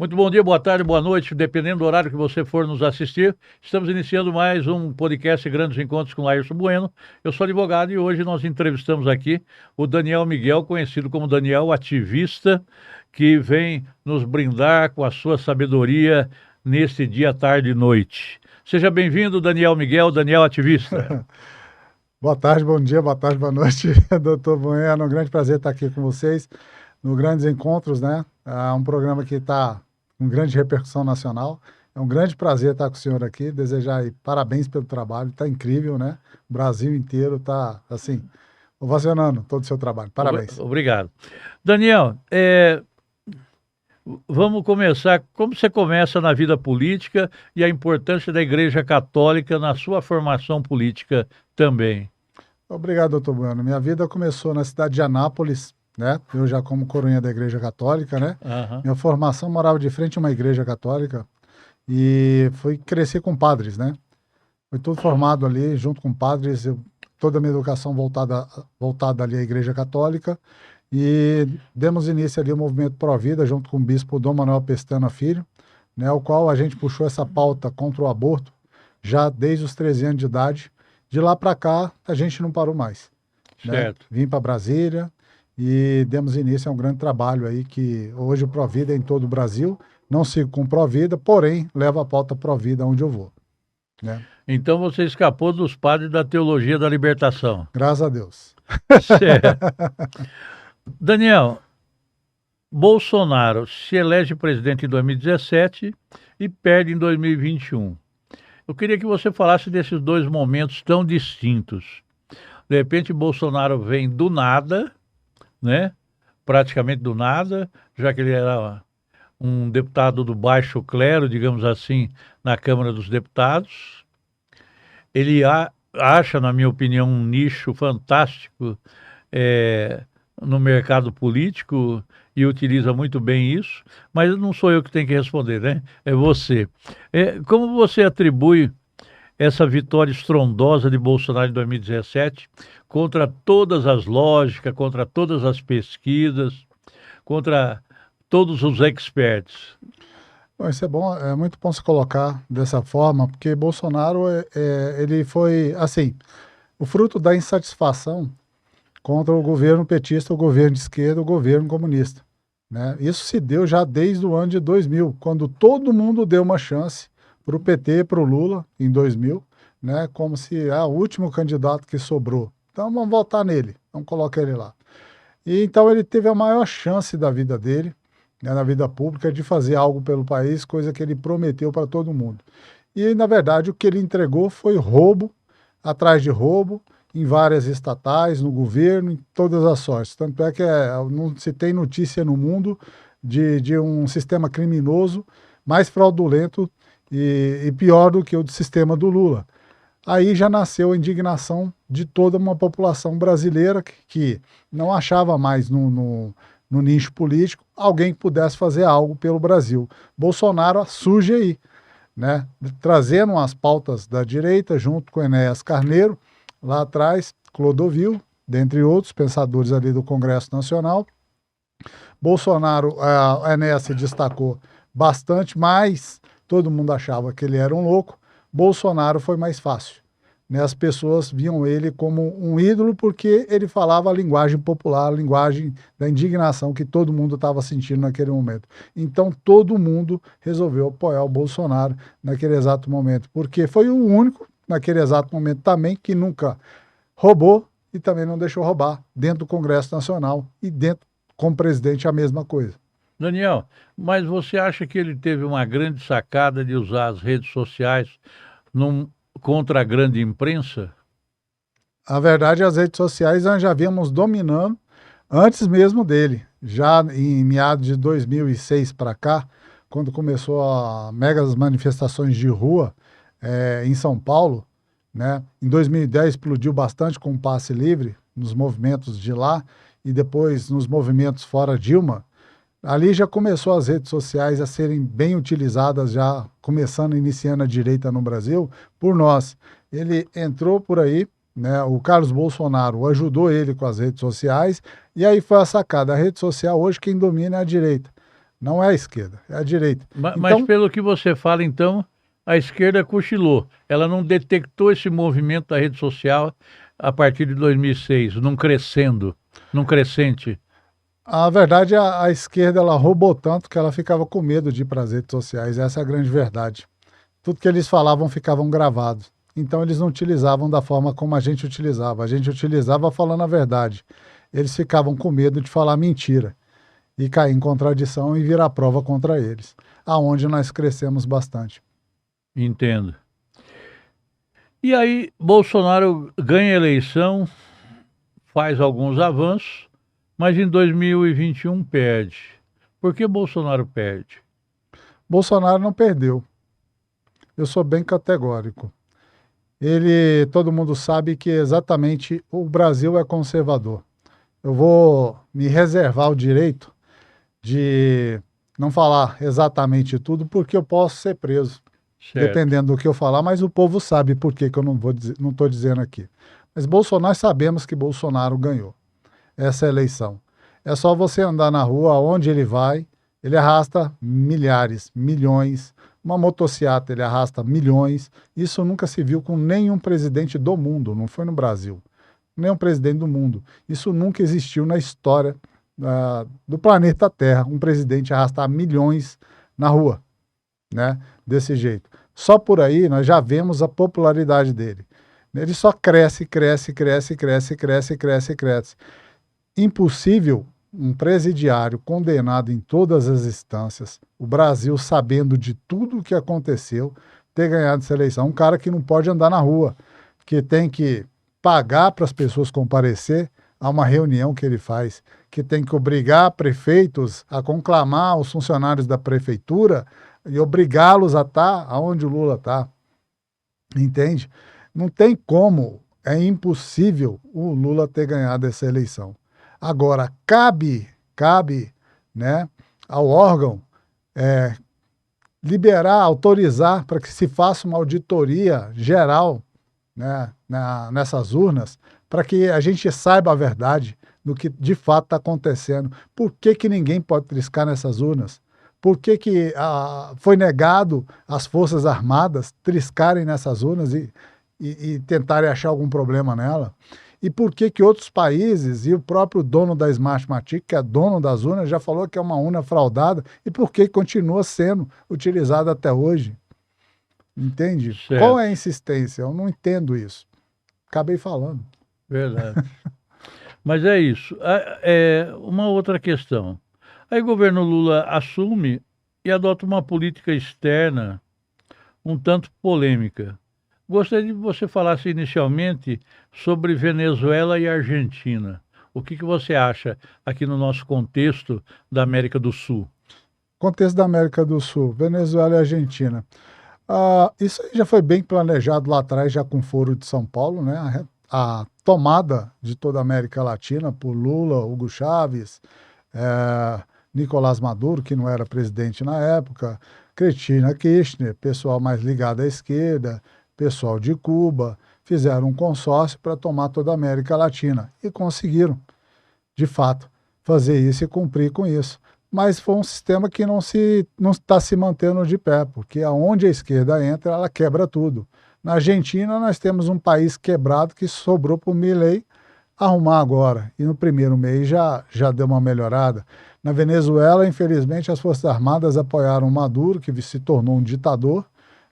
Muito bom dia, boa tarde, boa noite, dependendo do horário que você for nos assistir. Estamos iniciando mais um podcast Grandes Encontros com Laírson Bueno. Eu sou advogado e hoje nós entrevistamos aqui o Daniel Miguel, conhecido como Daniel Ativista, que vem nos brindar com a sua sabedoria neste dia, tarde e noite. Seja bem-vindo, Daniel Miguel, Daniel Ativista. Boa tarde, bom dia, boa tarde, boa noite, doutor Bueno. É um grande prazer estar aqui com vocês no Grandes Encontros, né? É um programa que está com grande repercussão nacional. É um grande prazer estar com o senhor aqui, desejar aí parabéns pelo trabalho, está incrível, né? O Brasil inteiro está, assim, ovacionando todo o seu trabalho. Parabéns. Obrigado. Daniel, vamos começar. Como você começa na vida política e a importância da Igreja Católica na sua formação política também? Obrigado, doutor Bueno. Minha vida começou na cidade de Anápolis, né? Eu já como coroinha da Igreja Católica, né? Aham. Minha formação morava de frente a uma igreja católica e fui crescer com padres, né? Foi tudo formado ali, junto com padres, toda a minha educação voltada ali à Igreja Católica, e demos início ali ao movimento Pró-Vida, junto com o bispo Dom Manuel Pestana Filho, né, o qual a gente puxou essa pauta contra o aborto já desde os 13 anos de idade. De lá para cá, a gente não parou mais. Né? Certo. Vim para Brasília e demos início a um grande trabalho aí, que hoje o Pró-Vida é em todo o Brasil. Não sigo com Pró-Vida, porém, levo a pauta Pró-Vida onde eu vou. Né? Então você escapou dos padres da teologia da libertação. Graças a Deus. Certo. Daniel, Bolsonaro se elege presidente em 2017 e perde em 2021. Eu queria que você falasse desses dois momentos tão distintos. De repente, Bolsonaro vem do nada, né? Praticamente do nada, já que ele era um deputado do baixo clero, digamos assim, na Câmara dos Deputados. Ele acha, na minha opinião, um nicho fantástico no mercado político e utiliza muito bem isso, mas não sou eu que tenho que responder, né? É você. Como você atribui essa vitória estrondosa de Bolsonaro em 2017 contra todas as lógicas, contra todas as pesquisas, contra todos os experts? Bom, isso é bom, é muito bom se colocar dessa forma, porque Bolsonaro, ele foi, assim, o fruto da insatisfação contra o governo petista, o governo de esquerda, o governo comunista. Né? Isso se deu já desde o ano de 2000, quando todo mundo deu uma chance para o PT, para o Lula, em 2000, né? Como se é o último candidato que sobrou. Então vamos votar nele, vamos colocar ele lá. E então ele teve a maior chance da vida dele, né, na vida pública, de fazer algo pelo país, coisa que ele prometeu para todo mundo. E, na verdade, o que ele entregou foi roubo, atrás de roubo, em várias estatais, no governo, em todas as sortes. Tanto é que não se tem notícia no mundo de um sistema criminoso mais fraudulento e pior do que o do sistema do Lula. Aí já nasceu a indignação de toda uma população brasileira que não achava mais no nicho político alguém que pudesse fazer algo pelo Brasil. Bolsonaro surge aí, né? Trazendo as pautas da direita junto com Enéas Carneiro, lá atrás, Clodovil, dentre outros pensadores ali do Congresso Nacional. Bolsonaro, a Enéas se destacou bastante, mas todo mundo achava que ele era um louco. Bolsonaro foi mais fácil. Né? As pessoas viam ele como um ídolo porque ele falava a linguagem popular, a linguagem da indignação que todo mundo estava sentindo naquele momento. Então todo mundo resolveu apoiar o Bolsonaro naquele exato momento, porque foi o único, naquele exato momento também, que nunca roubou e também não deixou roubar dentro do Congresso Nacional e dentro, como presidente, a mesma coisa. Daniel, mas você acha que ele teve uma grande sacada de usar as redes sociais contra a grande imprensa? A verdade, as redes sociais nós já víamos dominando antes mesmo dele. Já em meados de 2006 para cá, quando começou a megas manifestações de rua em São Paulo, né? Em 2010 explodiu bastante com o passe livre nos movimentos de lá e depois nos movimentos fora Dilma. Ali já começou as redes sociais a serem bem utilizadas, já começando, iniciando a direita no Brasil, por nós. Ele entrou por aí, né? O Carlos Bolsonaro ajudou ele com as redes sociais, e aí foi a sacada. A rede social hoje quem domina é a direita. Não é a esquerda, é a direita. Mas Então, pelo que você fala, então, a esquerda cochilou. Ela não detectou esse movimento da rede social a partir de 2006, não crescendo, não crescente. a verdade, a esquerda ela roubou tanto que ela ficava com medo de ir para as redes sociais. Essa é a grande verdade. Tudo que eles falavam ficavam gravados. Então eles não utilizavam da forma como a gente utilizava. A gente utilizava falando a verdade. Eles ficavam com medo de falar mentira e cair em contradição e virar prova contra eles. Aonde nós crescemos bastante. Entendo. E aí, Bolsonaro ganha a eleição, faz alguns avanços, mas em 2021 perde. Por que Bolsonaro perde? Bolsonaro não perdeu. Eu sou bem categórico. Todo mundo sabe que exatamente o Brasil é conservador. Eu vou me reservar o direito de não falar exatamente tudo, porque eu posso ser preso, Certo. dependendo do que eu falar, mas o povo sabe por que eu não vou dizer, não estou dizendo aqui. Mas Bolsonaro, nós sabemos que Bolsonaro ganhou essa eleição. É só você andar na rua, aonde ele vai, ele arrasta milhares, milhões. Uma motociata ele arrasta milhões. Isso nunca se viu com nenhum presidente do mundo, não foi no Brasil. Nenhum presidente do mundo. Isso nunca existiu na história do planeta Terra, um presidente arrastar milhões na rua, né? Desse jeito. Só por aí nós já vemos a popularidade dele. Ele só cresce, cresce, cresce, cresce, cresce, cresce, cresce. Impossível um presidiário condenado em todas as instâncias, o Brasil sabendo de tudo o que aconteceu, ter ganhado essa eleição. Um cara que não pode andar na rua, que tem que pagar para as pessoas comparecer a uma reunião que ele faz, que tem que obrigar prefeitos a conclamar os funcionários da prefeitura e obrigá-los a estar onde o Lula está. Entende? Não tem como, é impossível o Lula ter ganhado essa eleição. Agora, cabe, né, ao órgão liberar, autorizar para que se faça uma auditoria geral, né, nessas urnas, para que a gente saiba a verdade do que de fato está acontecendo. Por que que ninguém pode triscar nessas urnas? Por que que foi negado às Forças Armadas triscarem nessas urnas e tentarem achar algum problema nela? E por que que outros países, e o próprio dono da Smartmatic, que é dono das urnas, já falou que é uma urna fraudada, e por que continua sendo utilizada até hoje? Entende? Certo. Qual é a insistência? Eu não entendo isso. Acabei falando. Verdade. Mas é isso. É uma outra questão. Aí o governo Lula assume e adota uma política externa um tanto polêmica. Gostaria que você falasse inicialmente sobre Venezuela e Argentina. O que você acha aqui no nosso contexto da América do Sul? Contexto da América do Sul, Venezuela e Argentina. Isso aí já foi bem planejado lá atrás, já com o Foro de São Paulo, né? A tomada de toda a América Latina por Lula, Hugo Chávez, Nicolás Maduro, que não era presidente na época, Cristina Kirchner, pessoal mais ligado à esquerda, pessoal de Cuba, fizeram um consórcio para tomar toda a América Latina e conseguiram, de fato, fazer isso e cumprir com isso. Mas foi um sistema que não está se mantendo de pé, porque aonde a esquerda entra, ela quebra tudo. Na Argentina, nós temos um país quebrado que sobrou para o Milei arrumar agora, e no primeiro mês já deu uma melhorada. Na Venezuela, infelizmente, as Forças Armadas apoiaram Maduro, que se tornou um ditador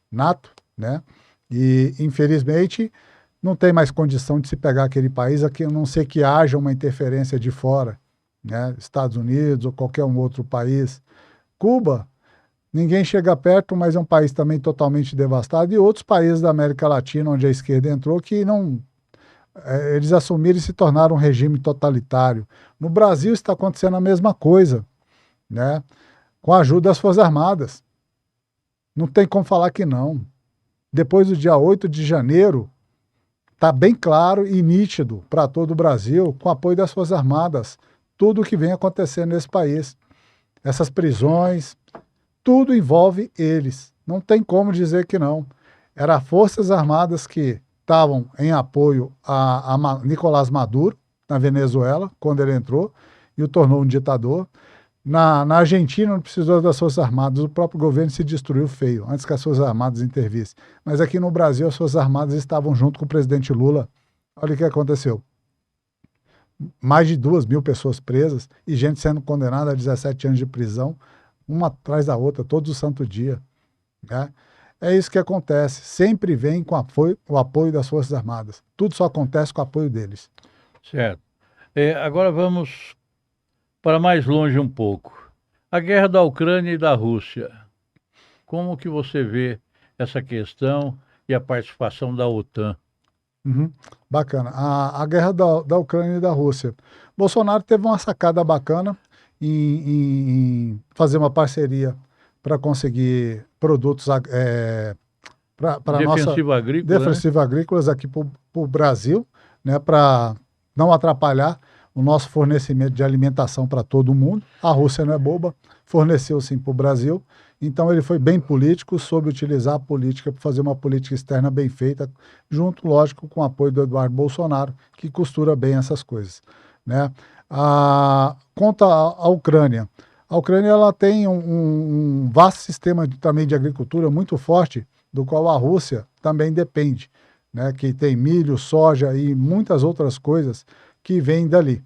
nato, né? E, infelizmente, não tem mais condição de se pegar aquele país, a não ser que haja uma interferência de fora, né? Estados Unidos ou qualquer um outro país. Cuba, ninguém chega perto, mas é um país também totalmente devastado. E outros países da América Latina, onde a esquerda entrou, que não... eles assumiram e se tornaram um regime totalitário. No Brasil está acontecendo a mesma coisa, né? Com a ajuda das Forças Armadas. Não tem como falar que não. Depois do dia 8 de janeiro, está bem claro e nítido para todo o Brasil, com o apoio das Forças Armadas, tudo o que vem acontecendo nesse país. Essas prisões, tudo envolve eles. Não tem como dizer que não. Eram Forças Armadas que estavam em apoio a Nicolás Maduro, na Venezuela, quando ele entrou, e o tornou um ditador. Na Argentina não precisou das Forças Armadas, o próprio governo se destruiu feio, antes que as Forças Armadas intervissem. Mas aqui no Brasil as Forças Armadas estavam junto com o presidente Lula. Olha o que aconteceu. Mais de 2.000 pessoas presas e gente sendo condenada a 17 anos de prisão, uma atrás da outra, todo santo dia. Né? É isso que acontece. Sempre vem com o apoio das Forças Armadas. Tudo só acontece com o apoio deles. Certo. Agora vamos para mais longe um pouco. A guerra da Ucrânia e da Rússia. Como que você vê essa questão e a participação da OTAN? Uhum. Bacana. A guerra da Ucrânia e da Rússia. Bolsonaro teve uma sacada bacana em fazer uma parceria para conseguir produtos para nossa Defensiva agrícola, né? defensiva agrícolas aqui para o Brasil, né, para não atrapalhar o nosso fornecimento de alimentação para todo mundo. A Rússia não é boba, forneceu sim para o Brasil. Então ele foi bem político, soube utilizar a política para fazer uma política externa bem feita, junto, lógico, com o apoio do Eduardo Bolsonaro, que costura bem essas coisas. Né? Quanto à Ucrânia, a Ucrânia ela tem um vasto sistema também de agricultura muito forte, do qual a Rússia também depende, né? Que tem milho, soja e muitas outras coisas que vêm dali.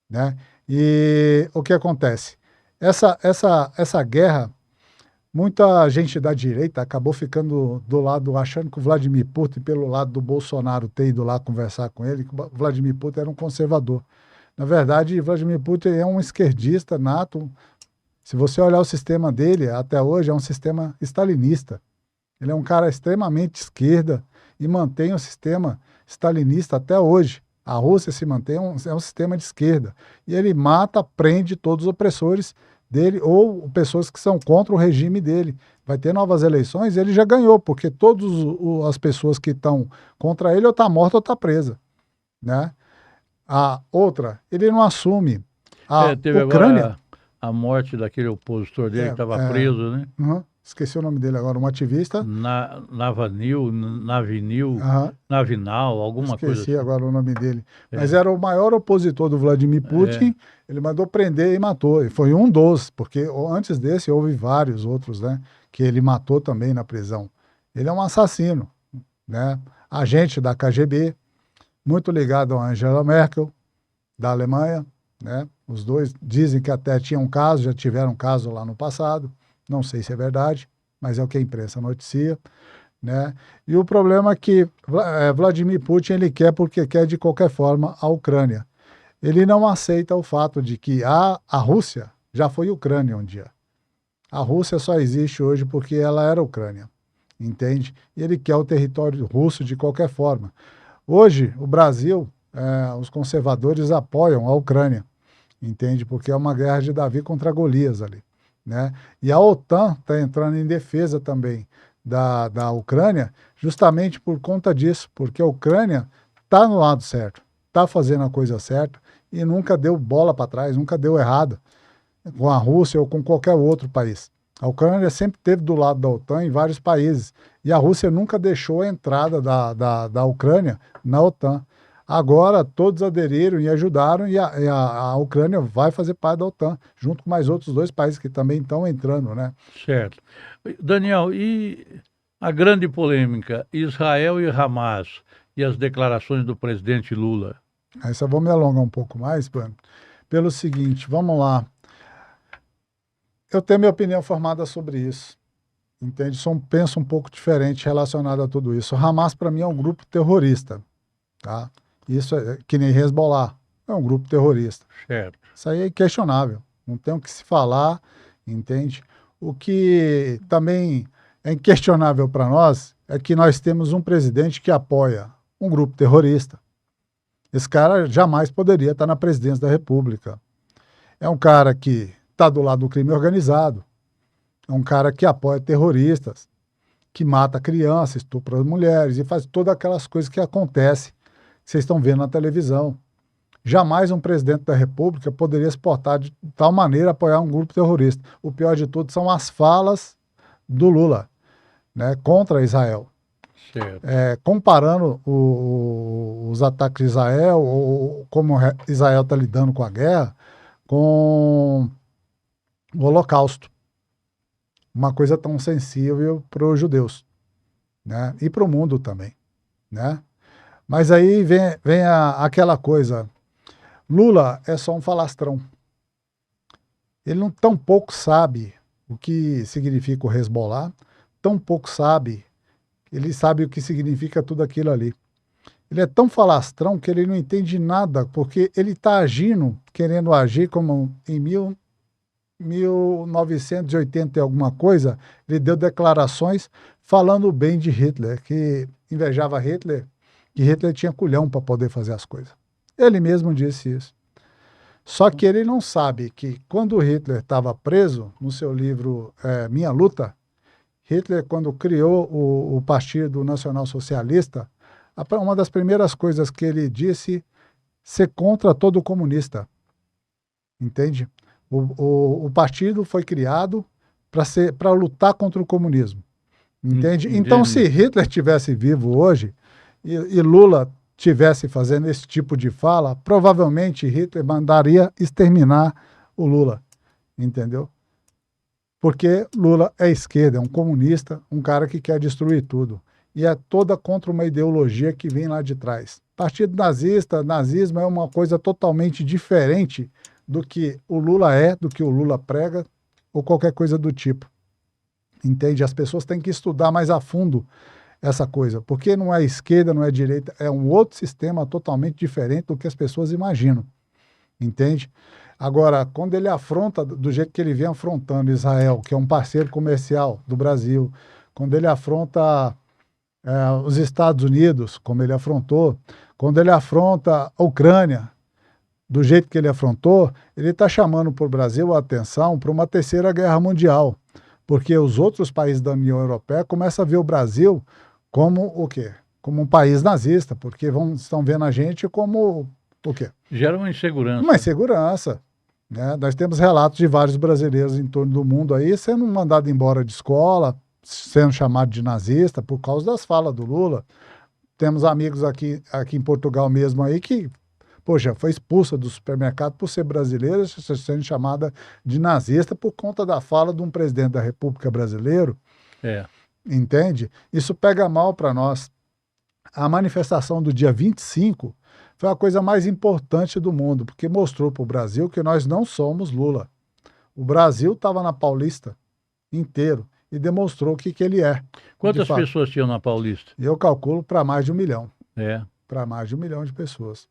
Né? E o que acontece? Essa guerra, muita gente da direita acabou ficando do lado, achando que o Vladimir Putin, pelo lado do Bolsonaro, ter ido lá conversar com ele, que o Vladimir Putin era um conservador. Na verdade, Vladimir Putin é um esquerdista nato. Se você olhar o sistema dele, até hoje, é um sistema stalinista. Ele é um cara extremamente esquerda e mantém o sistema stalinista até hoje. A Rússia se mantém, é um sistema de esquerda. E ele mata, prende todos os opressores dele ou pessoas que são contra o regime dele. Vai ter novas eleições e ele já ganhou, porque todas as pessoas que estão contra ele ou está morta ou está presa. Né? A outra, ele não assume. A Teve Ucrânia... agora a morte daquele opositor dele que estava é, preso, né? esqueci o nome dele agora, um ativista. Navinal, alguma coisa Esqueci assim. agora o nome dele. Mas era o maior opositor do Vladimir Putin. Ele mandou prender e matou. E foi um dos, porque antes desse houve vários outros, né? Que ele matou também na prisão. Ele é um assassino, né? Agente da KGB, muito ligado a Angela Merkel, da Alemanha, né? Os dois dizem que até tinham um caso, já tiveram um caso lá no passado. Não sei se é verdade, mas é o que a imprensa noticia. Né? E o problema é que Vladimir Putin ele quer porque quer de qualquer forma a Ucrânia. Ele não aceita o fato de que a Rússia já foi Ucrânia um dia. A Rússia só existe hoje porque ela era Ucrânia, entende? E ele quer o território russo de qualquer forma. Hoje, o Brasil, os conservadores apoiam a Ucrânia, entende? Porque é uma guerra de Davi contra Golias ali. Né? E a OTAN está entrando em defesa também da Ucrânia, justamente por conta disso, porque a Ucrânia está no lado certo, está fazendo a coisa certa e nunca deu bola para trás, nunca deu errado com a Rússia ou com qualquer outro país. A Ucrânia sempre esteve do lado da OTAN em vários países e a Rússia nunca deixou a entrada da Ucrânia na OTAN. Agora todos aderiram e ajudaram e a Ucrânia vai fazer parte da OTAN, junto com mais outros dois países que também estão entrando, né? Certo. Daniel, e a grande polêmica, Israel e Hamas, e as declarações do presidente Lula? Aí só vou me alongar um pouco mais, pelo seguinte, vamos lá. Eu tenho minha opinião formada sobre isso, entende? Penso um pouco diferente relacionado a tudo isso. O Hamas, para mim, é um grupo terrorista, tá? Isso é que nem Hezbollah, é um grupo terrorista. Certo. Isso aí é inquestionável, não tem o que se falar, entende? O que também é inquestionável para nós é que nós temos um presidente que apoia um grupo terrorista. Esse cara jamais poderia estar na presidência da República. É um cara que está do lado do crime organizado, é um cara que apoia terroristas, que mata crianças, estupra as mulheres e faz todas aquelas coisas que acontecem, que vocês estão vendo na televisão. Jamais um presidente da República poderia se portar de tal maneira a apoiar um grupo terrorista. O pior de tudo são as falas do Lula, né, contra Israel. Certo. Comparando os ataques de Israel, ou como Israel está lidando com a guerra, com o Holocausto, uma coisa tão sensível para os judeus, né? E para o mundo também, né? Mas aí vem aquela coisa, Lula é só um falastrão. Ele não tão pouco sabe o que significa o Hezbollah, tão pouco sabe, ele sabe o que significa tudo aquilo ali. Ele é tão falastrão que ele não entende nada, porque ele está agindo, querendo agir como em 1980 e alguma coisa, ele deu declarações falando bem de Hitler, que invejava Hitler, que Hitler tinha culhão para poder fazer as coisas. Ele mesmo disse isso. Só que ele não sabe que quando Hitler estava preso, no seu livro Minha Luta, Hitler, quando criou o Partido Nacional Socialista, uma das primeiras coisas que ele disse, ser contra todo comunista. Entende? O partido foi criado para lutar contra o comunismo. Entende? Entendi. Então, se Hitler tivesse vivo hoje e Lula tivesse fazendo esse tipo de fala, provavelmente Hitler mandaria exterminar o Lula. Entendeu? Porque Lula é esquerda, é um comunista, um cara que quer destruir tudo. E é toda contra uma ideologia que vem lá de trás. Partido nazista, nazismo é uma coisa totalmente diferente do que o Lula é, do que o Lula prega, ou qualquer coisa do tipo. Entende? As pessoas têm que estudar mais a fundo essa coisa, porque não é esquerda, não é direita, é um outro sistema totalmente diferente do que as pessoas imaginam. Entende? Agora, quando ele afronta, do jeito que ele vem afrontando Israel, que é um parceiro comercial do Brasil, quando ele afronta os Estados Unidos, como ele afrontou, quando ele afronta a Ucrânia, do jeito que ele afrontou, ele está chamando para o Brasil a atenção para uma terceira guerra mundial, porque os outros países da União Europeia começam a ver o Brasil como o quê? Como um país nazista, porque estão vendo a gente como o quê? Gera uma insegurança. Uma insegurança. Né? Nós temos relatos de vários brasileiros em torno do mundo aí sendo mandados embora de escola, sendo chamado de nazista por causa das falas do Lula. Temos amigos aqui em Portugal mesmo aí que, poxa, foi expulsa do supermercado por ser brasileira, sendo chamada de nazista por conta da fala de um presidente da República brasileiro. Entende? Isso pega mal para nós. A manifestação do dia 25 foi a coisa mais importante do mundo, porque mostrou para o Brasil que nós não somos Lula. O Brasil estava na Paulista inteiro e demonstrou o que ele é. Quantas pessoas tinham na Paulista? Eu calculo para mais de 1 milhão. Para mais de 1 milhão de pessoas.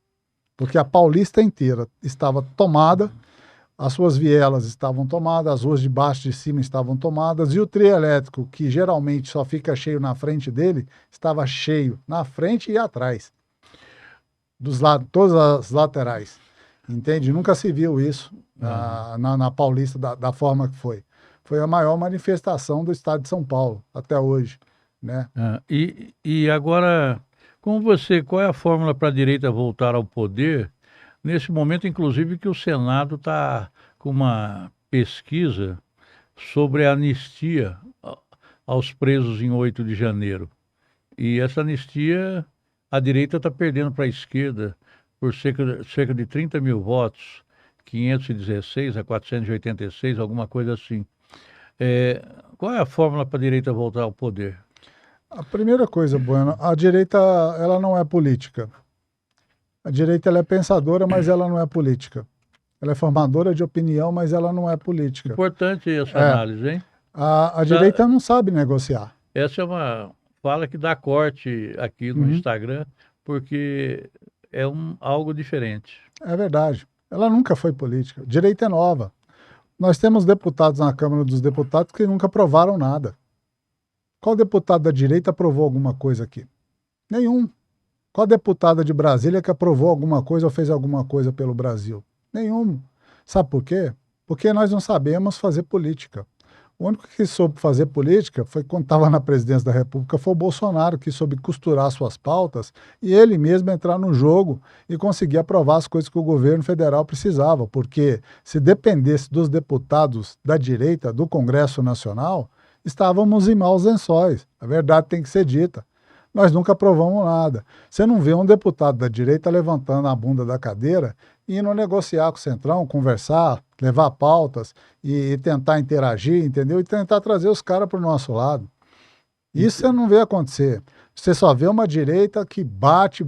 Porque a Paulista inteira estava tomada, as suas vielas estavam tomadas, as ruas de baixo e de cima estavam tomadas, e o trio elétrico, que geralmente só fica cheio na frente dele, estava cheio na frente e atrás. Dos lados, todas as laterais. Entende? Nunca se viu isso na Paulista da forma que foi. Foi a maior manifestação do estado de São Paulo até hoje, né? E agora, qual é a fórmula para a direita voltar ao poder, nesse momento, inclusive, que o Senado está com uma pesquisa sobre a anistia aos presos em 8 de janeiro. E essa anistia, a direita está perdendo para a esquerda por cerca de 30 mil votos, 516 a 486, alguma coisa assim. Qual é a fórmula para a direita voltar ao poder? A primeira coisa, Bueno, a direita ela não é política. A direita ela é pensadora, mas ela não é política. Ela é formadora de opinião, mas ela não é política. Importante essa análise, hein? A direita não sabe negociar. Essa é uma fala que dá corte aqui no Instagram, porque é algo diferente. É verdade. Ela nunca foi política. Direita é nova. Nós temos deputados na Câmara dos Deputados que nunca aprovaram nada. Qual deputado da direita aprovou alguma coisa aqui? Nenhum. Qual deputada de Brasília que aprovou alguma coisa ou fez alguma coisa pelo Brasil? Nenhum. Sabe por quê? Porque nós não sabemos fazer política. O único que soube fazer política foi quando estava na presidência da República, foi o Bolsonaro, que soube costurar suas pautas e ele mesmo entrar no jogo e conseguir aprovar as coisas que o governo federal precisava, porque se dependesse dos deputados da direita do Congresso Nacional, estávamos em maus lençóis. A verdade tem que ser dita. Nós nunca aprovamos nada. Você não vê um deputado da direita levantando a bunda da cadeira indo negociar com o Centrão, conversar, levar pautas e tentar interagir, entendeu? E tentar trazer os caras para o nosso lado. Isso você não vê acontecer. Você só vê uma direita que bate,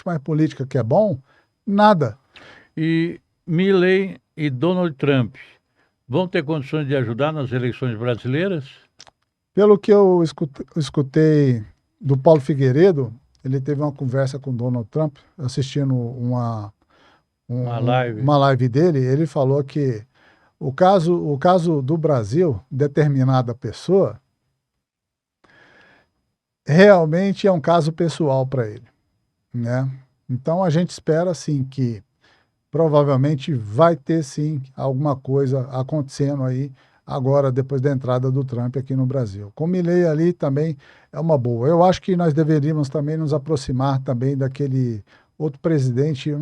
mas política que é bom, nada. E Milley e Donald Trump vão ter condições de ajudar nas eleições brasileiras? Pelo que eu escutei do Paulo Figueiredo, ele teve uma conversa com o Donald Trump, assistindo uma live dele, ele falou que o caso do Brasil, determinada pessoa, realmente é um caso pessoal para ele, né? Então a gente espera assim que provavelmente vai ter sim alguma coisa acontecendo aí agora depois da entrada do Trump aqui no Brasil. Com o Milley ali também é uma boa. Eu acho que nós deveríamos também nos aproximar também daquele outro presidente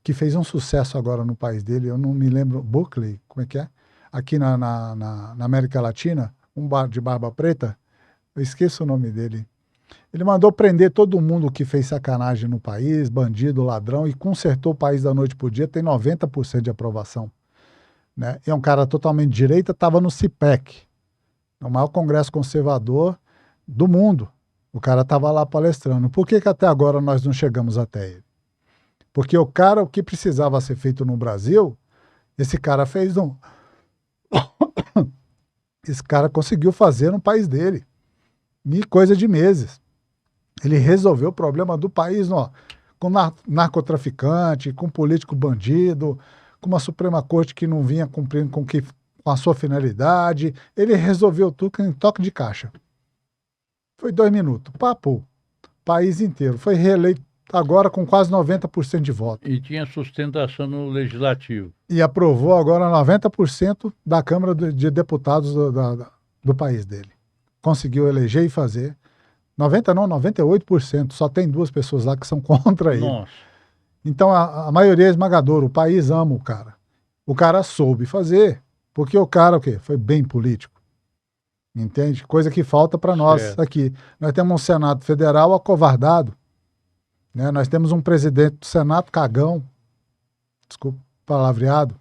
que fez um sucesso agora no país dele, eu não me lembro, Buckley, como é que é? Aqui na América Latina, de barba preta, eu esqueço o nome dele. Ele mandou prender todo mundo que fez sacanagem no país, bandido, ladrão, e consertou o país da noite pro dia, tem 90% de aprovação. Né? É um cara totalmente de direita, estava no CIPEC, no maior congresso conservador do mundo. O cara estava lá palestrando. Por que até agora nós não chegamos até ele? Porque o que precisava ser feito no Brasil, esse cara fez esse cara conseguiu fazer no país dele. Em coisa de meses. Ele resolveu o problema do país, ó, com narcotraficante, com político bandido, com uma Suprema Corte que não vinha cumprindo com a sua finalidade. Ele resolveu tudo em toque de caixa. Foi 2 minutos. Papo. País inteiro. Foi reeleito agora com quase 90% de voto. E tinha sustentação no Legislativo. E aprovou agora 90% da Câmara de Deputados do país dele. Conseguiu eleger e fazer. 90 não, 98%. Só tem 2 pessoas lá que são contra ele. Nossa. Então a maioria é esmagadora. O país ama o cara. O cara soube fazer. Porque o cara, o quê? Foi bem político. Entende? Coisa que falta para nós aqui. Nós temos um Senado Federal acovardado. Né? Nós temos um presidente do Senado cagão. Desculpa o palavreado.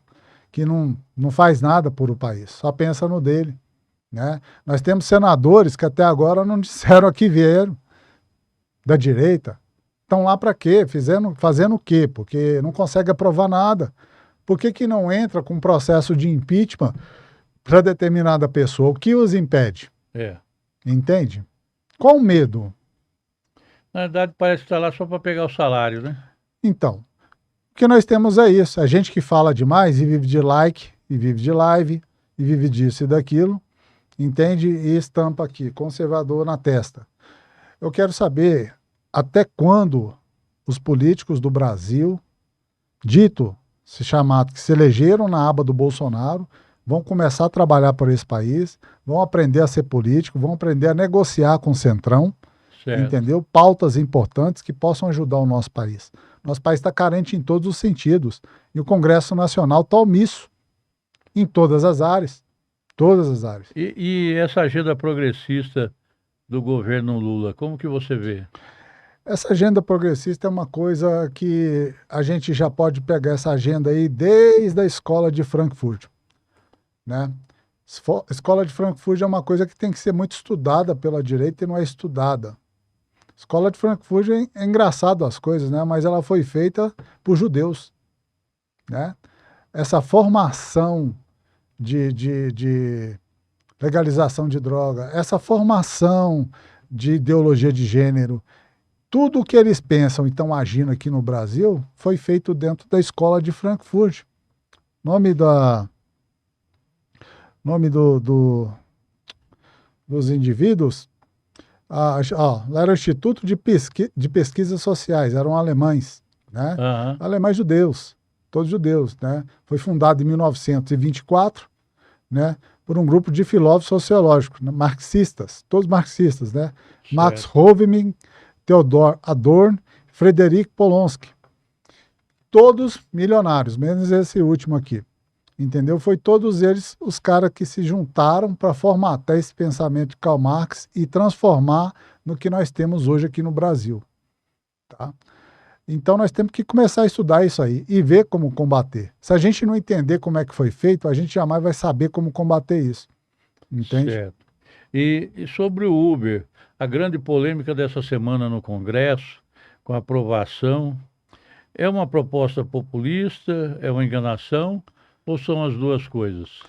Que não faz nada por o país. Só pensa no dele. Né? Nós temos senadores que até agora não disseram a que vieram da direita. Estão lá para quê? Fazendo o quê? Porque não consegue aprovar nada. Por que não entra com um processo de impeachment para determinada pessoa? O que os impede? Entende? Qual o medo? Na verdade, parece que está lá só para pegar o salário, né? Então, o que nós temos é isso. A gente que fala demais e vive de like, e vive de live, e vive disso e daquilo, entende? E estampa aqui, conservador na testa. Eu quero saber até quando os políticos do Brasil, se chamado, que se elegeram na aba do Bolsonaro, vão começar a trabalhar por esse país, vão aprender a ser político, vão aprender a negociar com o Centrão, entendeu? Pautas importantes que possam ajudar o nosso país. Nosso país está carente em todos os sentidos. E o Congresso Nacional está omisso em todas as áreas. Todas as áreas. E essa agenda progressista do governo Lula, como que você vê? Essa agenda progressista é uma coisa que a gente já pode pegar essa agenda aí desde a escola de Frankfurt. Né? Escola de Frankfurt é uma coisa que tem que ser muito estudada pela direita e não é estudada. Escola de Frankfurt é engraçado as coisas, né? Mas ela foi feita por judeus. Né? Essa formação de legalização de droga, essa formação de ideologia de gênero, tudo o que eles pensam e estão agindo aqui no Brasil foi feito dentro da escola de Frankfurt. Nome dos indivíduos, lá era o Instituto de Pesquisas Sociais, eram alemães, né? Alemães judeus, todos judeus, né? Foi fundado em 1924, né? Por um grupo de filósofos sociológicos, né? Marxistas, todos marxistas, né? Max Hovemann, Theodor Adorno, Frederic Polonsky. Todos milionários, menos esse último aqui. Entendeu? Foi todos eles os caras que se juntaram para formatar esse pensamento de Karl Marx e transformar no que nós temos hoje aqui no Brasil. Tá? Então nós temos que começar a estudar isso aí e ver como combater. Se a gente não entender como é que foi feito, a gente jamais vai saber como combater isso. Entende? Certo. E sobre o Uber, a grande polêmica dessa semana no Congresso, com a aprovação, é uma proposta populista, é uma enganação, ou são as duas coisas?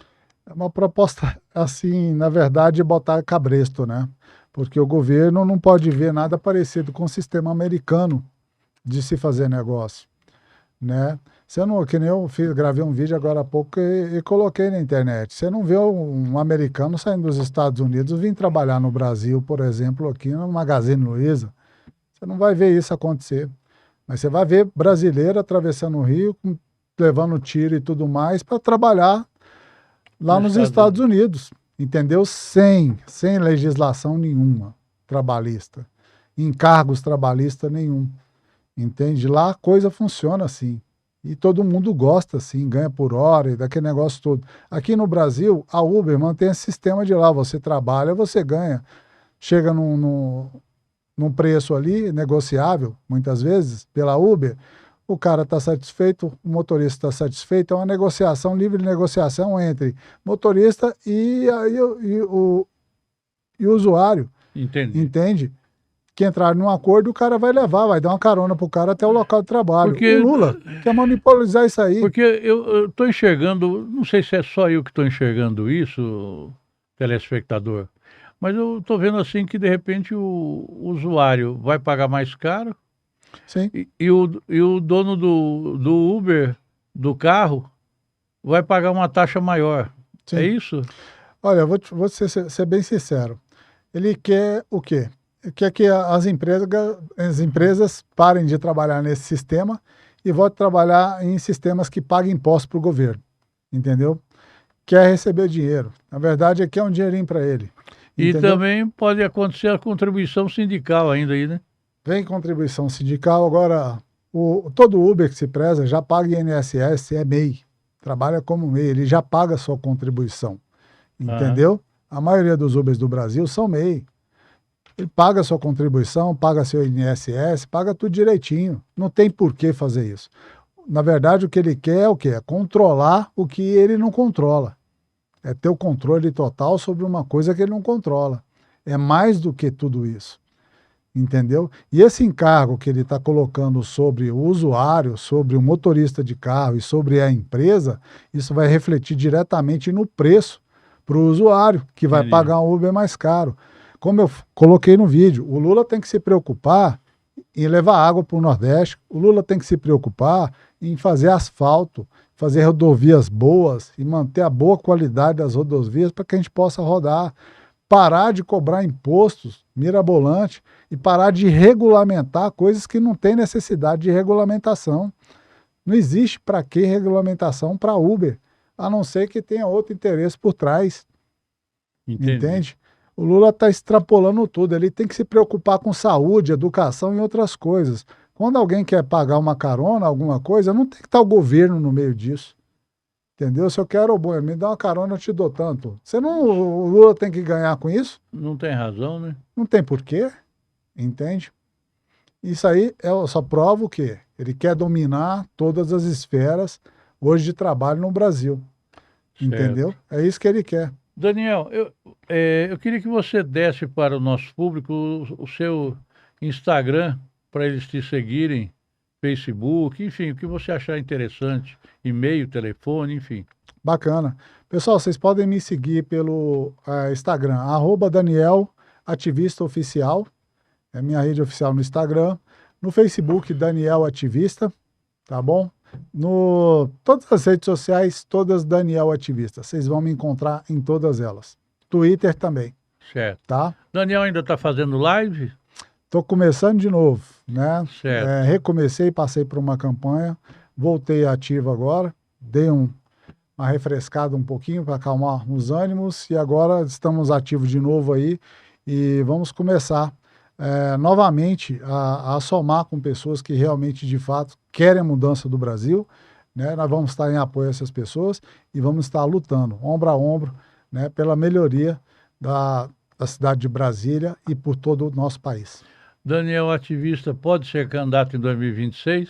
É uma proposta, assim, na verdade, botar cabresto, né? Porque o governo não pode ver nada parecido com o sistema americano de se fazer negócio, né? Você não, que nem eu fiz, gravei um vídeo agora há pouco e coloquei na internet. Você não vê um americano saindo dos Estados Unidos vir trabalhar no Brasil, por exemplo, aqui no Magazine Luiza. Você não vai ver isso acontecer. Mas você vai ver brasileiro atravessando o Rio, levando tiro e tudo mais, para trabalhar lá Nos nos Estados Estados Unidos. Unidos, entendeu? Sem legislação nenhuma trabalhista, encargos trabalhistas nenhum, entende? Lá a coisa funciona assim. E todo mundo gosta assim, ganha por hora e daquele negócio todo. Aqui no Brasil, a Uber mantém esse sistema de lá, você trabalha, você ganha. Chega num preço ali, negociável, muitas vezes, pela Uber, o cara está satisfeito, o motorista está satisfeito, é uma negociação, livre negociação entre motorista e o usuário, Entendi. entende? Que entrar num acordo, o cara vai levar, vai dar uma carona pro cara até o local de trabalho. O Porque, Lula quer monopolizar isso aí. porque eu estou enxergando, não sei se é só eu que estou enxergando isso, telespectador, mas eu estou vendo assim que de repente o usuário vai pagar mais caro Sim, e o dono do Uber, do carro, vai pagar uma taxa maior. É sim. isso? Olha, vou ser bem sincero. Ele quer o quê? Ele quer que as empresas parem de trabalhar nesse sistema e voltem a trabalhar em sistemas que paguem impostos para o governo, entendeu? Quer receber dinheiro. Na verdade, aqui é um dinheirinho para ele, E entendeu? também pode acontecer a contribuição sindical ainda aí, né? Vem contribuição sindical, agora todo Uber que se preza já paga INSS, é MEI, trabalha como MEI, ele já paga a sua contribuição, Aham, entendeu? A maioria dos Ubers do Brasil são MEI. Ele paga a sua contribuição, paga seu INSS, paga tudo direitinho. Não tem por que fazer isso. Na verdade, o que ele quer é o quê? É controlar o que ele não controla. É ter o controle total sobre uma coisa que ele não controla. É mais do que tudo isso. Entendeu? E esse encargo que ele está colocando sobre o usuário, sobre o motorista de carro e sobre a empresa, isso vai refletir diretamente no preço para o usuário, que vai entendi. pagar um Uber mais caro. Como eu coloquei no vídeo, o Lula tem que se preocupar em levar água para o Nordeste, o Lula tem que se preocupar em fazer asfalto, fazer rodovias boas e manter a boa qualidade das rodovias para que a gente possa rodar, parar de cobrar impostos mirabolantes e parar de regulamentar coisas que não têm necessidade de regulamentação. Não existe para que regulamentação para Uber, a não ser que tenha outro interesse por trás, Entendi. entende? O Lula está extrapolando tudo, ele tem que se preocupar com saúde, educação e outras coisas. Quando alguém quer pagar uma carona, alguma coisa, não tem que estar o governo no meio disso. Entendeu? Se eu quero, bom, me dá uma carona, eu te dou tanto. Você não, o Lula tem que ganhar com isso? Não tem razão, né? Não tem porquê, entende? Isso aí só prova o quê? Ele quer dominar todas as esferas hoje de trabalho no Brasil, Certo. entendeu? É isso que ele quer. Daniel, eu queria que você desse para o nosso público o seu Instagram para eles te seguirem, Facebook, enfim, o que você achar interessante, e-mail, telefone, enfim. Bacana. Pessoal, vocês podem me seguir pelo Instagram, @Daniel Ativista Oficial, é minha rede oficial no Instagram. No Facebook, Daniel Ativista, tá bom? Todas as redes sociais, todas Daniel Ativista. Vocês vão me encontrar em todas elas. Twitter também, Certo. tá? Daniel ainda está fazendo live? Estou começando de novo, né? Certo. Recomecei, passei por uma campanha, voltei ativo agora, dei uma refrescada um pouquinho para acalmar os ânimos e agora estamos ativos de novo aí e vamos começar novamente a somar com pessoas que realmente, de fato, querem a mudança do Brasil, né? Nós vamos estar em apoio a essas pessoas e vamos estar lutando, ombro a ombro, né, pela melhoria da cidade de Brasília e por todo o nosso país. Daniel, ativista, pode ser candidato em 2026?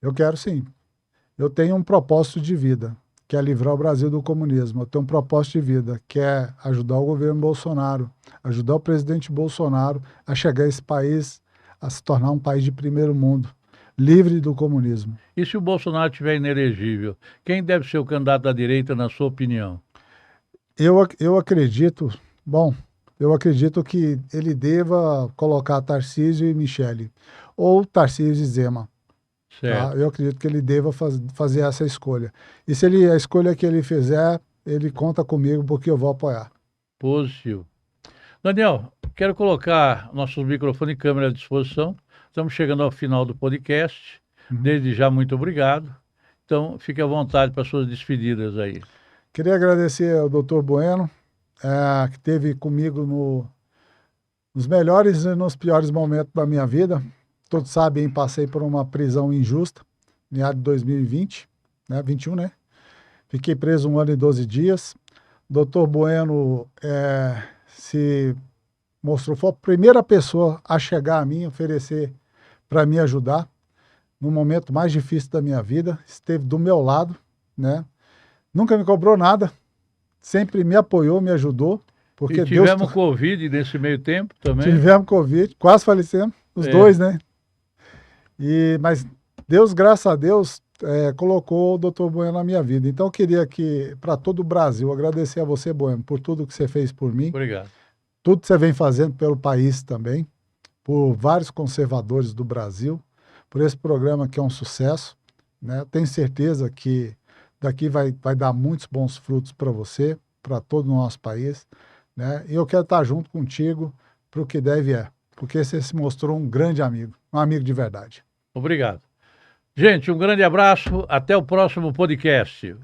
Eu quero sim. Eu tenho um propósito de vida, que é livrar o Brasil do comunismo. Eu tenho um propósito de vida, que é ajudar o governo Bolsonaro, ajudar o presidente Bolsonaro a chegar a esse país, a se tornar um país de primeiro mundo, livre do comunismo. E se o Bolsonaro estiver inelegível, quem deve ser o candidato da direita, na sua opinião? Eu acredito, bom, eu acredito que ele deva colocar Tarcísio e Michele, ou Tarcísio e Zema. Tá? Certo. Eu acredito que ele deva fazer essa escolha. E se a escolha que ele fizer, ele conta comigo porque eu vou apoiar. Positivo. Daniel, quero colocar nossos microfone e câmera à disposição. Estamos chegando ao final do podcast. Desde já, muito obrigado. Então, fique à vontade para suas despedidas aí. Queria agradecer ao Dr. Bueno, que esteve comigo nos melhores e nos piores momentos da minha vida. Todos sabem, passei por uma prisão injusta, em meados de 2020, né, 21, né? Fiquei preso 1 ano e 12 dias. Dr. Bueno se mostrou, foi a primeira pessoa a chegar a mim, oferecer para me ajudar no momento mais difícil da minha vida. Esteve do meu lado, né? Nunca me cobrou nada, sempre me apoiou, me ajudou. Porque E tivemos Covid nesse meio tempo também? Tivemos Covid, quase falecemos, os dois, né? Mas Deus, graças a Deus, colocou o Dr. Bueno na minha vida. Então eu queria que, para todo o Brasil, agradecer a você, Bueno, por tudo que você fez por mim. Obrigado. Tudo que você vem fazendo pelo país também, por vários conservadores do Brasil, por esse programa que é um sucesso, né? Tenho certeza que daqui vai dar muitos bons frutos para você, para todo o nosso país, né? E eu quero estar junto contigo para o que deve porque você se mostrou um grande amigo, um amigo de verdade. Obrigado. Gente, um grande abraço, até o próximo podcast.